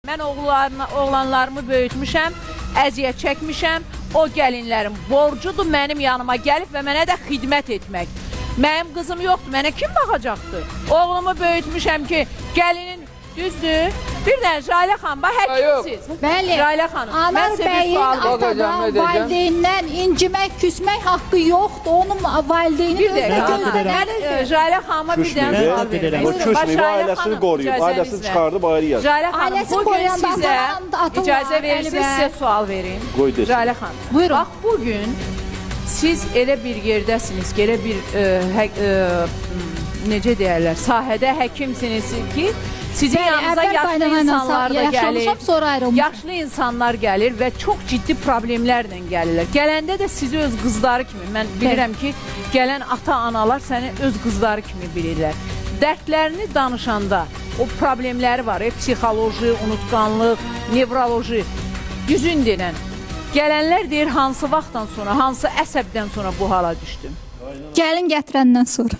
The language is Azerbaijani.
Mən oğlanlarımı böyütmüşəm, əziyyət çəkmişəm. O gəlinlərim borcudur mənim yanıma gəlib və mənə də xidmət etmək. Mənim qızım yoxdur, mənə kim baxacaqdır? Oğlumu böyütmüşəm ki, gəlinin düzdür. Bir də Jalə xanım, bax həkimsiz. Bəli. Jalə xanım, mən Anar sizə bir bəyin sual verirəm. atadan, valideynindən incimək, küsmək haqqı yoxdur. Onun valideyni Bir özünə dəqiqə, gözləmək. mən Jalə xanıma bir dənə sual O verirəm. küsməyib, ailəsini qoruyub, ailəsini çıxardıb ayrı yazıb. Jalə xanım, Ailəsi bugün qoyanda sizə atı icazə var, verirsiniz, Əlibə. sizə sual verim. Qoy desin. Jalə xanım, Buyurun. bax bugün siz elə bir yerdəsiniz ki, elə bir necə deyərlər, sahədə həkimsiniz ki, sizin yanınıza yaşlı insanlar da gəlir, yaşlı insanlar gəlir və çox ciddi problemlərlə gəlirlər. Gələndə də sizi öz qızları kimi, mən bilirəm ki, gələn ata-analar səni öz qızları kimi bilirlər. Dərdlərini danışanda o problemləri var, psixoloji, unutqanlıq, nevroloji, düzün denən. Gələnlər deyir, hansı vaxtdan sonra, hansı əsəbdən sonra bu hala düşdüm? Gəlin gətirəndən sonra.